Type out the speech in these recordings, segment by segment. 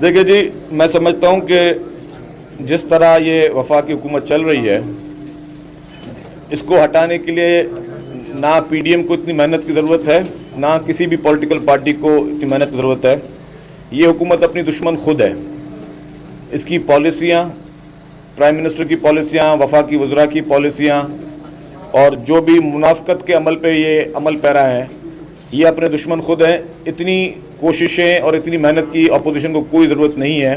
देखिए जी, मैं समझता हूं कि जिस तरह ये वफाकी हुकूमत चल रही है, इसको हटाने के लिए ना पीडीएम को इतनी मेहनत की ज़रूरत है, ना किसी भी पॉलिटिकल पार्टी को इतनी मेहनत की ज़रूरत है। ये हुकूमत अपनी दुश्मन खुद है। इसकी पॉलिसियाँ, प्राइम मिनिस्टर की पॉलिसियाँ, वफाकी वज़रा की पॉलिसियाँ और जो भी मुनाफ़क़त के अमल पे ये अमल पैरा है, ये अपने दुश्मन खुद हैं। इतनी कोशिशें और इतनी मेहनत की अपोजिशन को कोई ज़रूरत नहीं है।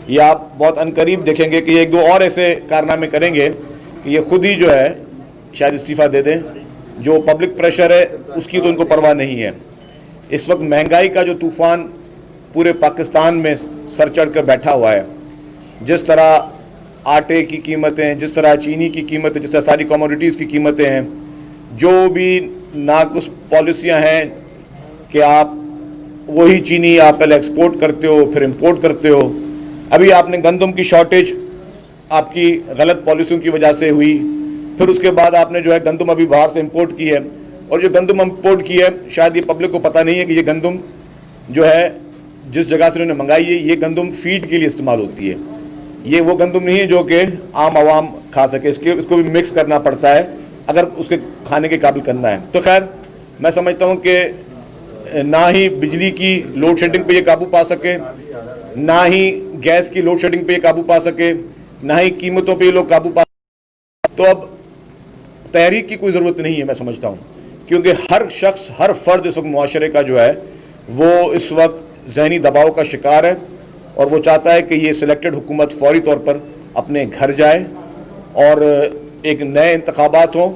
ये आप बहुत अनकरीब देखेंगे कि एक दो और ऐसे कारनामे करेंगे कि ये खुद ही जो है शायद इस्तीफ़ा दे दें। जो पब्लिक प्रेशर है उसकी तो उनको परवाह नहीं है। इस वक्त महंगाई का जो तूफ़ान पूरे पाकिस्तान में सर चढ़ कर बैठा हुआ है, जिस तरह आटे की कीमतें, जिस तरह चीनी की कीमतें, जिस तरह सारी कमोडिटीज़ की कीमतें हैं, जो भी नाकुस पॉलिसियां हैं कि आप वही चीनी आप पहले एक्सपोर्ट करते हो फिर इंपोर्ट करते हो। अभी आपने गंदम की शॉर्टेज आपकी गलत पॉलिसियों की वजह से हुई, फिर उसके बाद आपने जो है गंदम अभी बाहर से इंपोर्ट की है, और जो गंदम इंपोर्ट की है शायद ये पब्लिक को पता नहीं है कि ये गंदम जो है जिस जगह से उन्होंने मंगाई है, ये गंदम फीड के लिए इस्तेमाल होती है। ये वो गंदम नहीं है जो कि आम आवाम खा सके, इसको भी मिक्स करना पड़ता है अगर उसके खाने के काबिल करना है। तो खैर मैं समझता हूँ कि ना ही बिजली की लोड शेडिंग पे ये काबू पा सके, ना ही गैस की लोड शेडिंग पे ये काबू पा सके, ना ही कीमतों पे ये लोग काबू पा। तो अब तहरीक की कोई ज़रूरत नहीं है मैं समझता हूँ, क्योंकि हर शख्स, हर फर्द इस वक्त मुआशरे का जो है वो इस वक्त ज़हनी दबाव का शिकार है, और वो चाहता है कि ये सिलेक्टेड हुकूमत फौरी तौर पर अपने घर जाए और एक नए इंतखाबात हों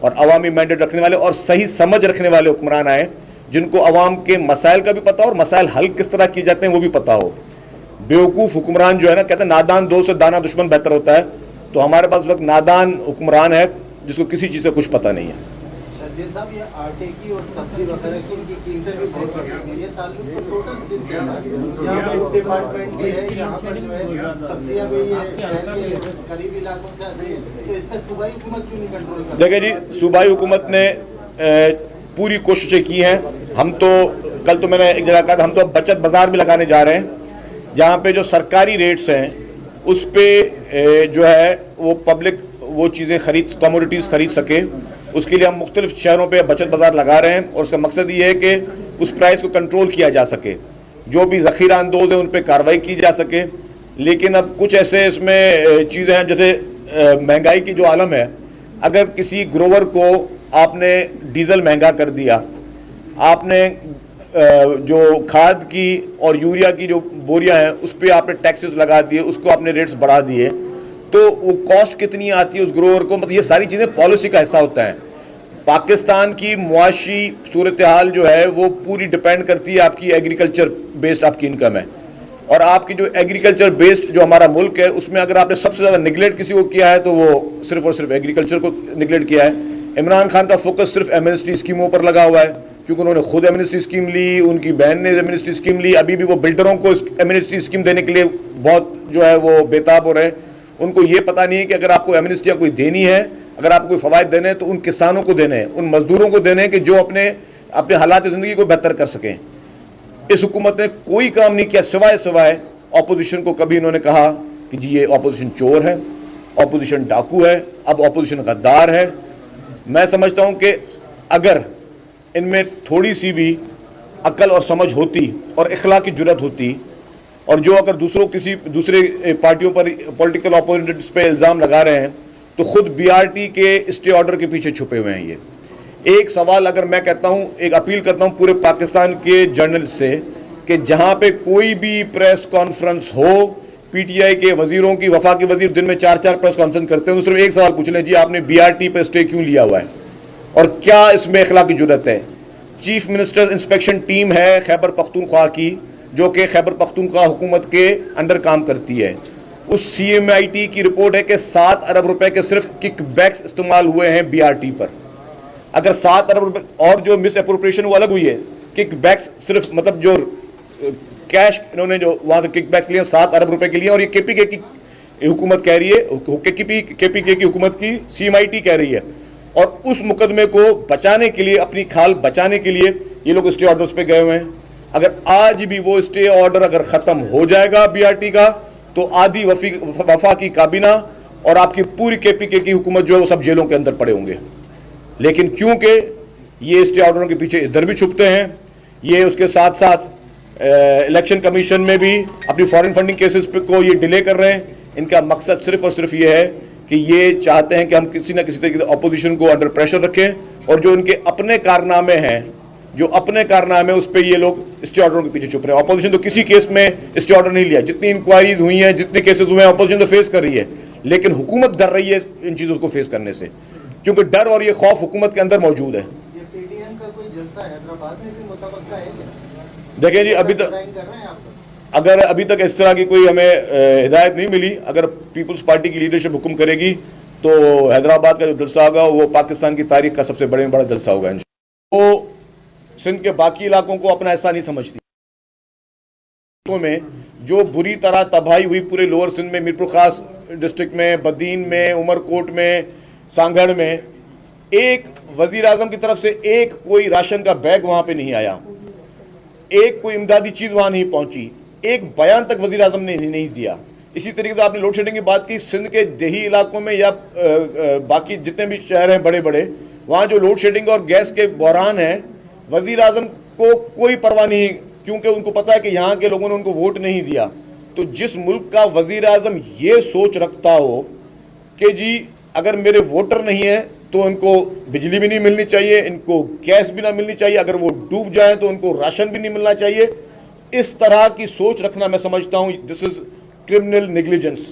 और अवामी मैंडेट रखने वाले और सही समझ रखने वाले हुक्मरान आए, जिनको अवाम के मसाइल का भी पता हो और मसाइल हल किस तरह किए जाते हैं वो भी पता हो। बेवकूफ़ हुक्मरान जो है ना, कहते हैं नादान दोस्त से दाना दुश्मन बेहतर होता है। तो हमारे पास वक्त नादान हुक्मरान है जिसको किसी चीज़ का कुछ पता नहीं है। साहब, ये आटे की और सब्जी वगैरह की कीमतें भी बहुत बढ़ गई हैं। ये ताल्लुक तो टोटल सिंध से है। यहाँ फूड डिपार्टमेंट भी है, यहाँ पर जो है सब्जियाँ भी ये शहर के करीबी इलाकों से आती है। तो इस पर सूबाई हुकूमत क्यों नहीं कंट्रोल कर? देखिए जी, सूबाई हुकूमत ने पूरी कोशिशें की हैं। हम तो कल तो मैंने एक जगह कहा, हम तो बचत बाज़ार भी लगाने जा रहे हैं, जहाँ पे जो सरकारी रेट्स हैं उस पर जो है वो पब्लिक वो चीज़ें खरीद, कमोडिटीज़ खरीद सके। उसके लिए हम मुख्तलिफ शहरों पे बचत बाज़ार लगा रहे हैं, और उसका मकसद ये है कि उस प्राइस को कंट्रोल किया जा सके, जो भी ज़ख़ीरा अंदोज़ है उन पर कार्रवाई की जा सके। लेकिन अब कुछ ऐसे इसमें चीज़ें हैं, जैसे महंगाई की जो आलम है, अगर किसी ग्रोवर को आपने डीज़ल महंगा कर दिया, आपने जो खाद की और यूरिया की जो बोरियां हैं उस पर आपने टैक्सेस लगा दिए, उसको आपने रेट्स बढ़ा दिए, तो वो कॉस्ट कितनी आती है उस ग्रोवर को? मतलब ये सारी चीज़ें पॉलिसी का हिस्सा होता है। पाकिस्तान की मुआशी सूरत हाल जो है वो पूरी डिपेंड करती है आपकी एग्रीकल्चर बेस्ड आपकी इनकम है, और आपकी जो एग्रीकल्चर बेस्ड जो हमारा मुल्क है उसमें अगर आपने सबसे ज़्यादा निगलेक्ट किसी को किया है तो वो सिर्फ और सिर्फ एग्रीकल्चर को निगलेक्ट किया है। इमरान खान का फोकस सिर्फ एमनेस्टी स्कीमों पर लगा हुआ है, क्योंकि उन्होंने खुद एमनेस्टी स्कीम ली, उनकी बहन ने एमनेस्टी स्कीम ली, अभी भी वो बिल्डरों को एमनेस्टी स्कीम देने के लिए बहुत जो है वो बेताब हो रहे हैं। उनको ये पता नहीं है कि अगर आपको एमनेस्टियाँ कोई देनी है, अगर आपको कोई फ़वाइद देने हैं तो उन किसानों को देने हैं, उन मजदूरों को देने हैं कि जो अपने हालात ज़िंदगी को बेहतर कर सकें। इस हुकूमत ने कोई काम नहीं किया सिवाय ऑपोजिशन को। कभी इन्होंने कहा कि जी ये ऑपोजिशन चोर है, ऑपोजिशन डाकू है, अब ऑपोजिशन गद्दार है। मैं समझता हूँ कि अगर इनमें थोड़ी सी भी अक्ल और समझ होती और इखलाक की जुर्रत होती, और जो अगर दूसरे पार्टियों पर पॉलिटिकल अपोनेंट्स पे इल्ज़ाम लगा रहे हैं तो खुद बीआरटी के स्टे ऑर्डर के पीछे छुपे हुए हैं। ये एक सवाल अगर मैं कहता हूँ, एक अपील करता हूँ पूरे पाकिस्तान के जर्नलिस्ट से कि जहाँ पे कोई भी प्रेस कॉन्फ्रेंस हो, पीटीआई के वजीरों की, वफा के वजीर दिन में 4-4 प्रेस कॉन्फ्रेंस करते हैं, तो सिर्फ एक सवाल पूछ लें, जी आपने बीआरटी पे स्टे क्यों लिया हुआ है और क्या इसमें इखलाक की जरूरत है? चीफ मिनिस्टर इंस्पेक्शन टीम है खैबर पख्तूनख्वा की, जो कि खैबर पख्तूनख्वा हुकूमत के अंडर काम करती है। उस CMIT की रिपोर्ट है कि 7 अरब रुपए के सिर्फ किकबैक्स इस्तेमाल हुए हैं बीआरटी पर। अगर 7 अरब रुपए और जो मिस एप्रोप्रिएशन वो अलग हुई है, किकबैक्स सिर्फ मतलब जो कैश इन्होंने जो वहां से किकबैक्स लिए 7 अरब रुपए के लिए, और ये केपीके की हुकूमत कह रही है, केपीके की हुकूमत की CMIT कह रही है। और उस मुकदमे को बचाने के लिए, अपनी खाल बचाने के लिए ये लोग स्टे ऑर्डर्स पे गए हुए हैं। अगर आज भी वो स्टे ऑर्डर अगर खत्म हो जाएगा बीआरटी का, तो आधी वफाकी काबीना और आपकी पूरी केपीके की हुकूमत जो है वो सब जेलों के अंदर पड़े होंगे। लेकिन क्योंकि ये स्टे ऑर्डरों के पीछे इधर भी छुपते हैं, ये उसके साथ साथ इलेक्शन कमीशन में भी अपनी फॉरेन फंडिंग केसेस को ये डिले कर रहे हैं। इनका मकसद सिर्फ और सिर्फ ये है कि ये चाहते हैं कि हम किसी ना किसी तरीके से अपोजिशन को अंडर प्रेशर रखें, और जो इनके अपने कारनामे हैं, जो अपने कारनामे, उस पर ये लोग स्टे ऑर्डरों के पीछे छुप रहे हैं। अपोजिशन तो किसी केस में स्टे ऑर्डर नहीं लिया, जितनी इंक्वायरीज हुई हैं, जितने केसेस हुए हैं, अपोजिशन तो फेस कर रही है, लेकिन हुकूमत डर रही है इन चीज़ों को फेस करने से, क्योंकि डर और ये खौफ हुकूमत के अंदर मौजूद है। ये पीडीएम का कोई जलसा हैदराबाद में भी मुतवक्का है क्या? देखिए जी, अभी अगर अभी तक इस तरह की कोई हमें हिदायत नहीं मिली। अगर पीपल्स पार्टी की लीडरशिप हुक्म करेगी तो हैदराबाद का जो जलसा होगा वो पाकिस्तान की तारीख का सबसे बड़े में बड़ा जलसा होगा। वो सिंध के बाकी इलाकों को अपना ऐसा नहीं समझती। में जो बुरी तरह तबाही हुई पूरे लोअर सिंध में, मीरपुर खास डिस्ट्रिक्ट में, बदीन में, उमरकोट में, सांगड़ में, एक वजीर आजम की तरफ से एक कोई राशन का बैग वहां पे नहीं आया, एक कोई इमदादी चीज वहां नहीं पहुंची, एक बयान तक वजीर आजम ने नहीं दिया। इसी तरीके से आपने लोड शेडिंग की बात की, सिंध के देही इलाकों में या बाकी जितने भी शहर हैं बड़े बड़े, वहाँ जो लोड शेडिंग और गैस के बहरान है, वजीर आजम को कोई परवाह नहीं, क्योंकि उनको पता है कि यहाँ के लोगों ने उनको वोट नहीं दिया। तो जिस मुल्क का वजीर आजम ये सोच रखता हो कि जी अगर मेरे वोटर नहीं है तो इनको बिजली भी नहीं मिलनी चाहिए, इनको गैस भी ना मिलनी चाहिए, अगर वो डूब जाए तो उनको राशन भी नहीं मिलना चाहिए, इस तरह की सोच रखना मैं समझता हूँ दिस इज क्रिमिनल नेग्लिजेंस।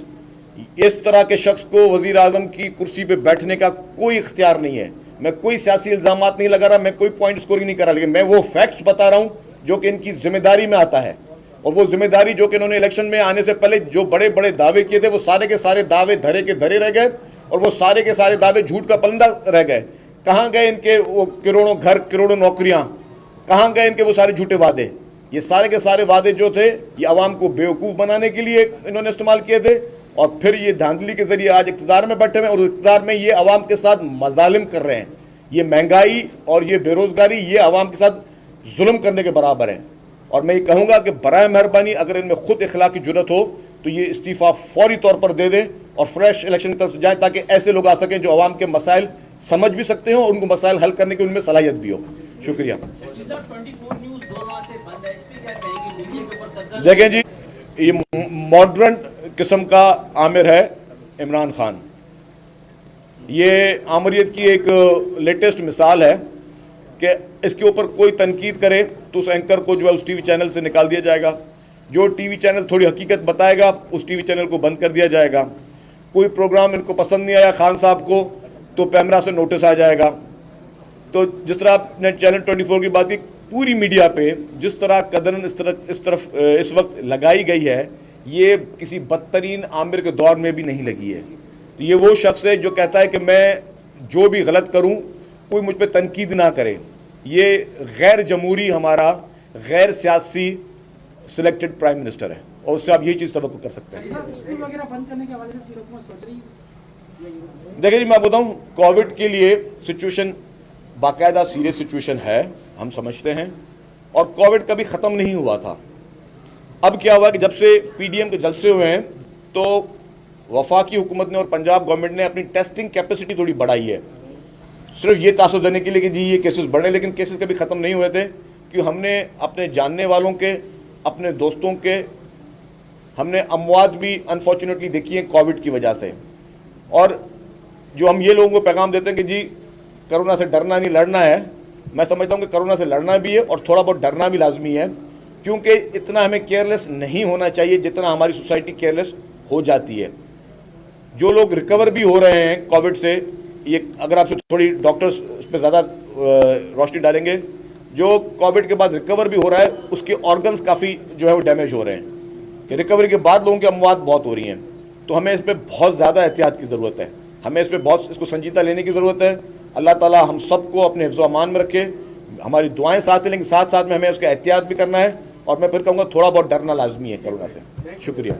इस तरह के शख्स को वजीर आजम की कुर्सी पे बैठने का कोई इख्तियार नहीं है। मैं कोई सियासी इल्जामात नहीं लगा रहा, मैं कोई पॉइंट स्कोरिंग नहीं कर रहा, लेकिन मैं वो फैक्ट्स बता रहा हूँ जो कि इनकी जिम्मेदारी में आता है। और वो जिम्मेदारी जो कि इन्होंने इलेक्शन में आने से पहले जो बड़े बड़े दावे किए थे, वो सारे के सारे दावे धरे के धरे रह गए, और वो सारे के सारे दावे झूठ का पलंदा रह गए। कहाँ गए इनके वो करोड़ों घर, करोड़ों नौकरियां, कहाँ गए इनके वो सारे झूठे वादे? ये सारे के सारे वादे जो थे ये अवाम को बेवकूफ़ बनाने के लिए इन्होंने इस्तेमाल किए थे, और फिर ये धांधली के जरिए आज इक़्तिदार में बैठे हुए हैं, और इक़्तिदार में ये अवाम के साथ मजालिम कर रहे हैं। ये महंगाई और ये बेरोज़गारी ये अवाम के साथ जुल्म करने के बराबर है। और मैं ये कहूँगा कि बराए मेहरबानी अगर इनमें खुद इखलाक की जुर्रत हो तो ये इस्तीफ़ा फौरी तौर पर दे दें और फ्रेश इलेक्शन की तरफ से जाएँ, ताकि ऐसे लोग आ सकें जो अवाम के मसाइल समझ भी सकते हो और उनको मसाइल हल करने की उनमें सलाहियत भी हो। शुक्रिया। देखें जी, ये मॉडर्न किस्म का आमिर है इमरान खान। ये आमरीत की एक लेटेस्ट मिसाल है कि इसके ऊपर कोई तनकीद करे तो उस एंकर को जो है उस टीवी चैनल से निकाल दिया जाएगा, जो टीवी चैनल थोड़ी हकीकत बताएगा उस टीवी चैनल को बंद कर दिया जाएगा, कोई प्रोग्राम इनको पसंद नहीं आया खान साहब को तो पैमरा से नोटिस आ जाएगा। तो जिस तरह आपने चैनल 24 की बात की, पूरी मीडिया पे जिस तरह कदरन इस वक्त लगाई गई है, ये किसी बदतरीन आमिर के दौर में भी नहीं लगी है। तो ये वो शख्स है जो कहता है कि मैं जो भी गलत करूं कोई मुझ पर तनकीद ना करे। ये गैर जमहूरी, हमारा गैर सियासी सिलेक्टेड प्राइम मिनिस्टर है, और उससे आप यही चीज़ तवक्को कर सकते हैं। देखिए जी, मैं बताऊं, कोविड के लिए सिचुएशन बाकायदा सीरियस सिचुएशन है, हम समझते हैं, और कोविड कभी ख़त्म नहीं हुआ था। अब क्या हुआ कि जब से पीडीएम के जलसे हुए हैं तो वफाकी हुकूमत ने और पंजाब गवर्नमेंट ने अपनी टेस्टिंग कैपेसिटी थोड़ी बढ़ाई है, सिर्फ ये तासुर देने के लिए कि जी ये केसेस बढ़े, लेकिन केसेस कभी ख़त्म नहीं हुए थे, क्योंकि हमने अपने जानने वालों के, अपने दोस्तों के, हमने अमवात भी अनफॉर्चुनेटली देखी है कोविड की वजह से। और जो हम ये लोगों को पैगाम देते हैं कि जी कोरोना से डरना नहीं लड़ना है, मैं समझता हूँ कि कोरोना से लड़ना भी है और थोड़ा बहुत डरना भी लाजमी है, क्योंकि इतना हमें केयरलेस नहीं होना चाहिए जितना हमारी सोसाइटी केयरलेस हो जाती है। जो लोग रिकवर भी हो रहे हैं कोविड से, ये अगर आपसे थोड़ी डॉक्टर्स उस पर ज़्यादा रोशनी डालेंगे, जो कोविड के बाद रिकवर भी हो रहा है उसके ऑर्गन्स काफ़ी जो है वो डैमेज हो रहे हैं, कि रिकवरी के बाद लोगों की अमवात बहुत हो रही हैं। तो हमें इस पर बहुत ज़्यादा एहतियात की ज़रूरत है, हमें इस पर बहुत इसको संजीदा लेने की ज़रूरत है। अल्लाह ताला हम सबको अपने हिफ्ज़ व अमान में रखे, हमारी दुआएं साथ हैं, लेकिन साथ साथ में हमें उसका एहतियात भी करना है। और मैं फिर कहूँगा थोड़ा बहुत डरना लाजमी है कोरोना से। शुक्रिया।